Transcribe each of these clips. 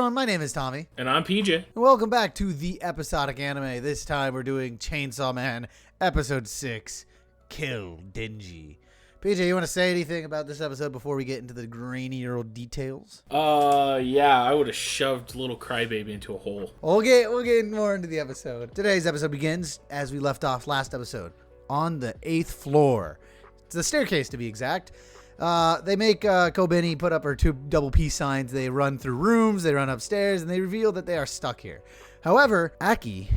everyone? My name is Tommy. And I'm PJ. And welcome back to the episodic anime. This time we're doing Chainsaw Man, Episode 6, Kill Denji. PJ, you want to say anything about this episode before we get into the grainier details? Yeah, I would have shoved little crybaby into a hole. We'll get more into the episode. Today's episode begins as we left off last episode, on the 8th floor. It's the staircase, to be exact. They make Kobeni put up her two double peace signs. They run through rooms, they run upstairs, and they reveal that they are stuck here. However, Aki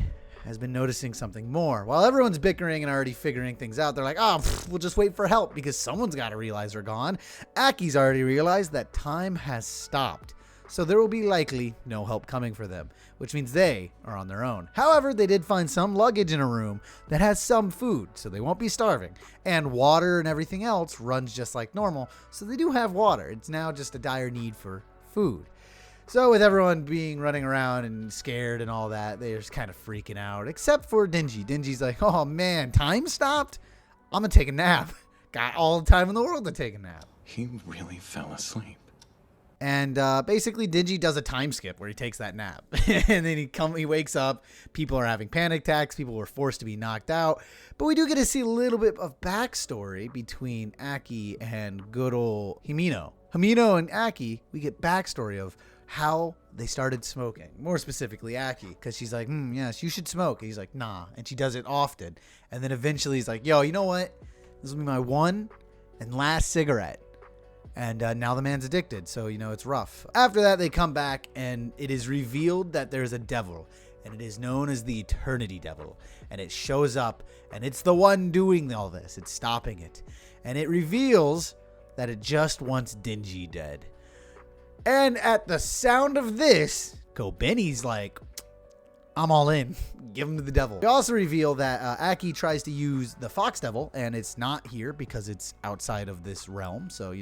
has been noticing something more. While everyone's bickering and already figuring things out, they're like, we'll just wait for help because someone's got to realize they're gone. Aki's already realized that time has stopped. So there will be likely no help coming for them, which means they are on their own. However, they did find some luggage in a room that has some food, so they won't be starving. And water and everything else runs just like normal, so they do have water. It's now just a dire need for food. So with everyone running around and scared and all that, they're just kind of freaking out, except for Denji. Denji's like, oh man, time stopped? I'm going to take a nap. Got all the time in the world to take a nap. He really fell asleep. And basically, Denji does a time skip where he takes that nap. And then he wakes up. People are having panic attacks. People were forced to be knocked out. But we do get to see a little bit of backstory between Aki and good old Himino. Himino and Aki, we get backstory of how they started smoking. More specifically, Aki. Because she's like, yes, you should smoke. And he's like, nah. And she does it often. And then eventually he's like, yo, you know what? This will be my one and last cigarette. And now the man's addicted, so, it's rough. After that, they come back, and it is revealed that there's a devil, and it is known as the Eternity Devil. And it shows up, and it's the one doing all this. It's stopping it. And it reveals that it just wants Denji dead. And at the sound of this, Kobeni's like, I'm all in. Give him to the devil. We also reveal that Aki tries to use the Fox Devil, and it's not here because it's outside of this realm. So,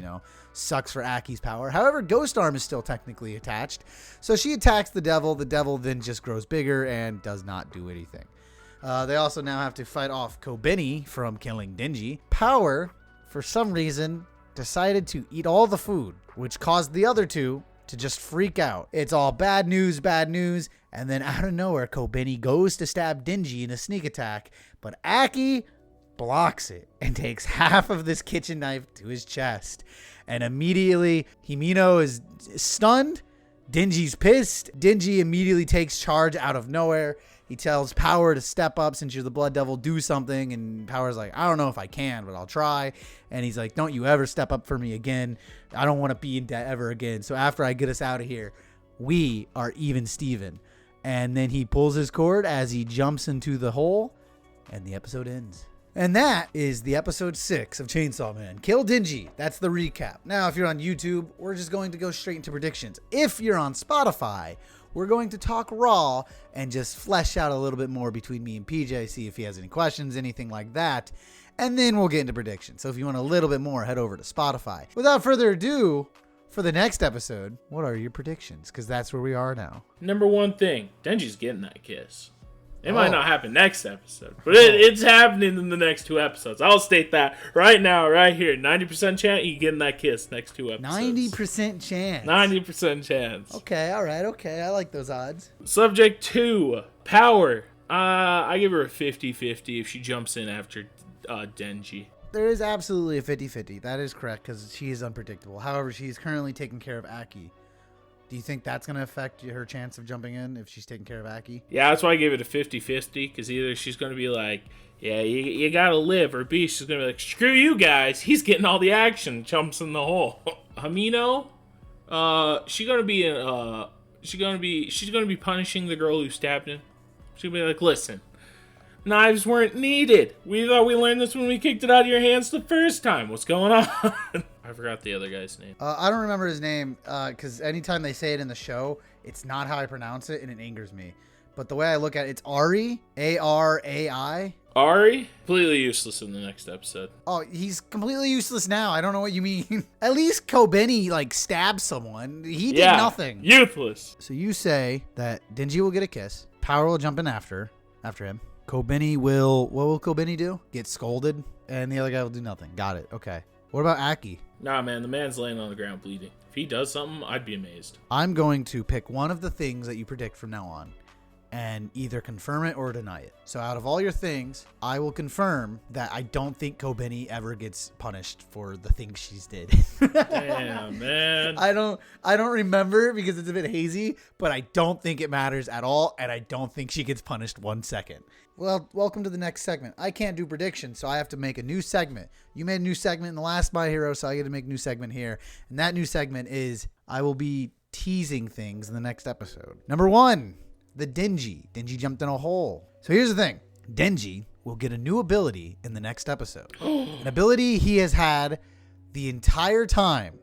sucks for Aki's power. However, Ghost Arm is still technically attached. So she attacks the devil. The devil then just grows bigger and does not do anything. They also now have to fight off Kobeni from killing Denji. Power, for some reason, decided to eat all the food, which caused the other two to just freak out. It's all bad news. And then out of nowhere, Kobeni goes to stab Denji in a sneak attack, but Aki blocks it and takes half of this kitchen knife to his chest. And immediately, Himino is stunned. Denji's pissed. Denji immediately takes charge out of nowhere. He tells Power to step up since you're the Blood Devil, do something. And Power's like, I don't know if I can, but I'll try. And he's like, don't you ever step up for me again. I don't want to be in debt ever again. So after I get us out of here, we are even Steven. And then he pulls his cord as he jumps into the hole, and the episode ends. And that is the episode 6 of Chainsaw Man. Kill Denji. That's the recap. Now, if you're on YouTube, we're just going to go straight into predictions. If you're on Spotify, we're going to talk raw and just flesh out a little bit more between me and PJ, see if he has any questions, anything like that. And then we'll get into predictions. So if you want a little bit more, head over to Spotify. Without further ado, for the next episode, what are your predictions? Because that's where we are now. Number one thing, Denji's getting that kiss. It might not happen next episode, but it's happening in the next 2 episodes. I'll state that right now, right here. 90% chance you getting that kiss next 2 episodes. 90% chance. 90% chance. Okay, all right, okay. I like those odds. Subject 2, Power. I give her a 50-50 if she jumps in after Denji. There is absolutely a 50-50. That is correct because she is unpredictable. However, she is currently taking care of Aki. Do you think that's going to affect her chance of jumping in if she's taking care of Aki? Yeah, that's why I gave it a 50-50 because either she's going to be like, yeah, you got to live, or B, she's going to be like, screw you guys. He's getting all the action. Jumps in the hole. Himino, she's going to be punishing the girl who stabbed him. She'll be like, listen. Knives weren't needed. We thought we learned this when we kicked it out of your hands the first time. What's going on? I forgot the other guy's name. I don't remember his name because anytime they say it in the show, it's not how I pronounce it, and it angers me. But the way I look at it, it's Ari, A-R-A-I. Ari? Completely useless in the next episode. Oh, he's completely useless now. I don't know what you mean. At least Kobeni, stabbed someone. He did nothing. Useless. So you say that Denji will get a kiss. Power will jump in after him. Kobeni what will Kobeni do? Get scolded, and the other guy will do nothing. Got it. Okay. What about Aki? Nah, man, the man's laying on the ground bleeding. If he does something, I'd be amazed. I'm going to pick one of the things that you predict from now on and either confirm it or deny it. So out of all your things, I will confirm that I don't think Kobeni ever gets punished for the things she's did. Damn, man. I don't remember because it's a bit hazy, but I don't think it matters at all, and I don't think she gets punished 1 second. Well, welcome to the next segment. I can't do predictions, so I have to make a new segment. You made a new segment in the last My Hero, so I get to make a new segment here. And that new segment is I will be teasing things in the next episode. Number 1, the Denji. Denji jumped in a hole. So here's the thing. Denji will get a new ability in the next episode. An ability he has had the entire time,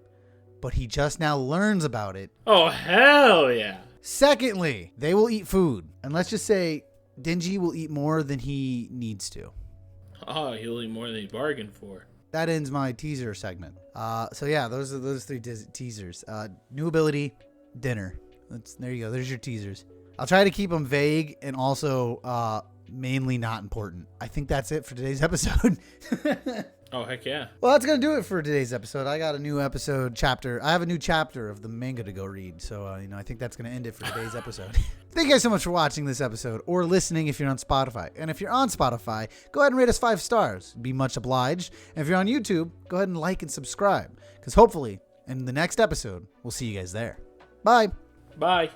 but he just now learns about it. Oh, hell yeah. Secondly, they will eat food. And let's just say Denji will eat more than he needs to. Oh, he'll eat more than he bargained for. That ends my teaser segment. So yeah, those are those 3 teasers. New ability, dinner. There you go. There's your teasers. I'll try to keep them vague and also mainly not important. I think that's it for today's episode. Oh, heck yeah. Well, that's going to do it for today's episode. I got a new episode chapter. I have a new chapter of the manga to go read. So, I think that's going to end it for today's episode. Thank you guys so much for watching this episode or listening if you're on Spotify. And if you're on Spotify, go ahead and rate us 5 stars. Be much obliged. And if you're on YouTube, go ahead and like and subscribe. Because hopefully, in the next episode, we'll see you guys there. Bye. Bye.